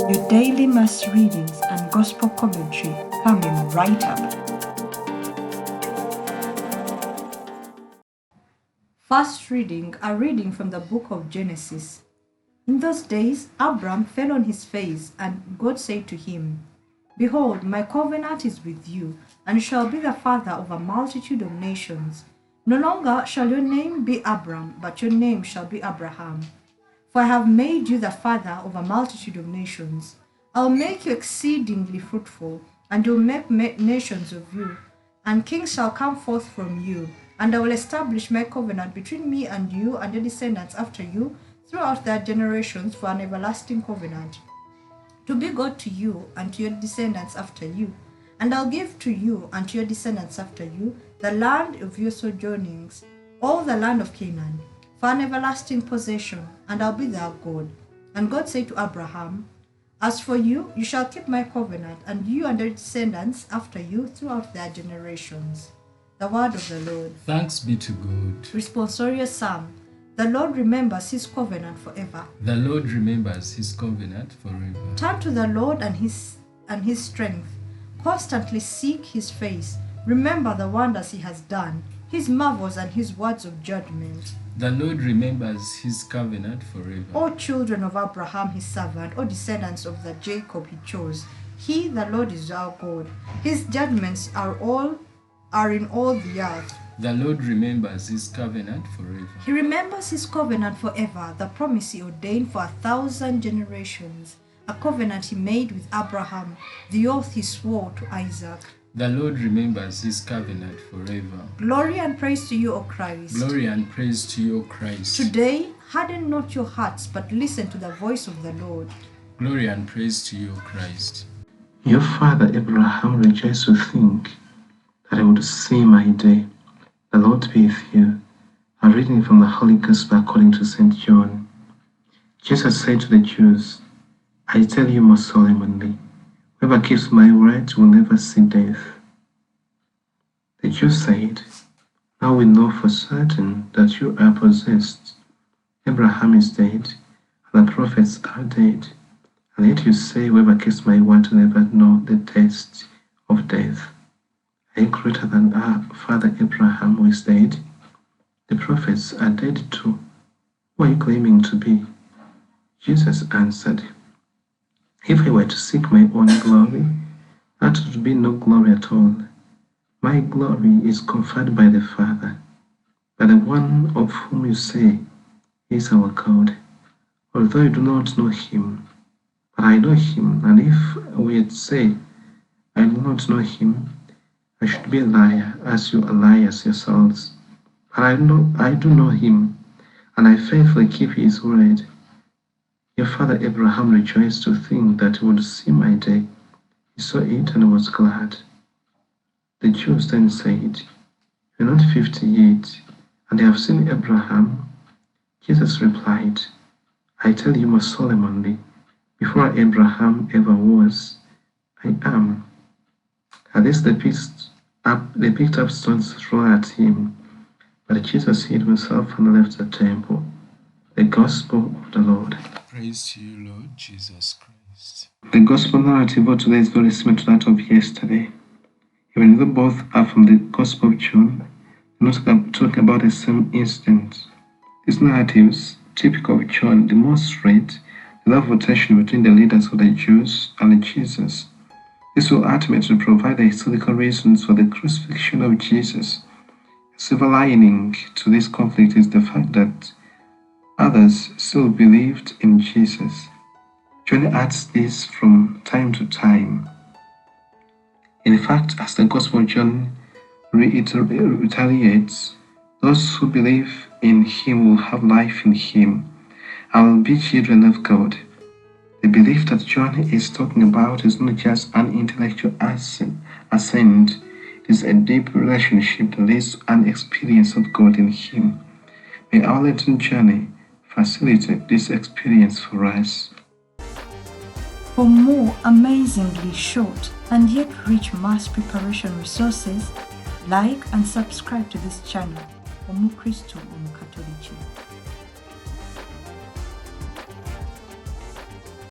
Your daily mass readings and gospel commentary coming right up. First reading, a reading from the book of Genesis. In those days, Abram fell on his face, and God said to him, Behold, my covenant is with you, and you shall be the father of a multitude of nations. No longer shall your name be Abram, but your name shall be Abraham. For I have made you the father of a multitude of nations. I will make you exceedingly fruitful, and will make nations of you, and kings shall come forth from you. And I will establish my covenant between me and you and your descendants after you throughout their generations for an everlasting covenant, to be God to you and to your descendants after you. And I'll give to you and to your descendants after you the land of your sojournings, all the land of Canaan, for an everlasting possession, and I'll be their God. And God said to Abraham, As for you, you shall keep my covenant, and you and your descendants after you throughout their generations. The word of the Lord. Thanks be to God. Responsorial Psalm. The Lord remembers his covenant forever. The Lord remembers his covenant forever. Turn to the Lord and his strength. Constantly seek his face. Remember the wonders he has done, his marvels and his words of judgment. The Lord remembers his covenant forever. O children of Abraham his servant, O descendants of the Jacob he chose, he, the Lord, is our God. His judgments are in all the earth. The Lord remembers his covenant forever. He remembers his covenant forever, the promise he ordained for 1,000 generations, a covenant he made with Abraham, the oath he swore to Isaac. The Lord remembers his covenant forever. Glory and praise to you, O Christ. Glory and praise to you, O Christ. Today, harden not your hearts, but listen to the voice of the Lord. Glory and praise to you, O Christ. Your father Abraham rejoiced to think that I would see my day. The Lord be with you. A reading from the Holy Gospel according to St. John. Jesus said to the Jews, I tell you most solemnly, whoever keeps my word will never see death. The Jews said, Now we know for certain that you are possessed. Abraham is dead, and the prophets are dead. And yet you say, whoever keeps my word will never know the taste of death. Are you greater than our father Abraham, who is dead? The prophets are dead too. Who are you claiming to be? Jesus answered, If I were to seek my own glory, that would be no glory at all. My glory is conferred by the Father, by the one of whom you say is our God, although you do not know him. But I know him, and if we had say, I do not know him, I should be a liar, as you are liars yourselves. But I do know him, and I faithfully keep his word. Your father Abraham rejoiced to think that he would see my day. He saw it and was glad. The Jews then said, You are not 50 yet, and you have seen Abraham? Jesus replied, I tell you most solemnly, before Abraham ever was, I am. At this they picked up stones to throw at him, but Jesus hid himself and left the temple. The Gospel of the Lord. Praise to you, Lord Jesus Christ. The Gospel narrative of today is very similar to that of yesterday. Even though both are from the Gospel of John, they're not talking about the same incident. These narratives, typical of John, demonstrate the love of tension between the leaders of the Jews and Jesus. This will ultimately provide the historical reasons for the crucifixion of Jesus. A silver lining to this conflict is the fact that others still believed in Jesus. John adds this from time to time. In fact, as the Gospel of John retaliates, those who believe in him will have life in him and will be children of God. The belief that John is talking about is not just an intellectual assent, it is a deep relationship that leads to an experience of God in him. May our Lenten journey facilitate this experience for us. For more amazingly short and yet rich Mass preparation resources, like and subscribe to this channel. Kristo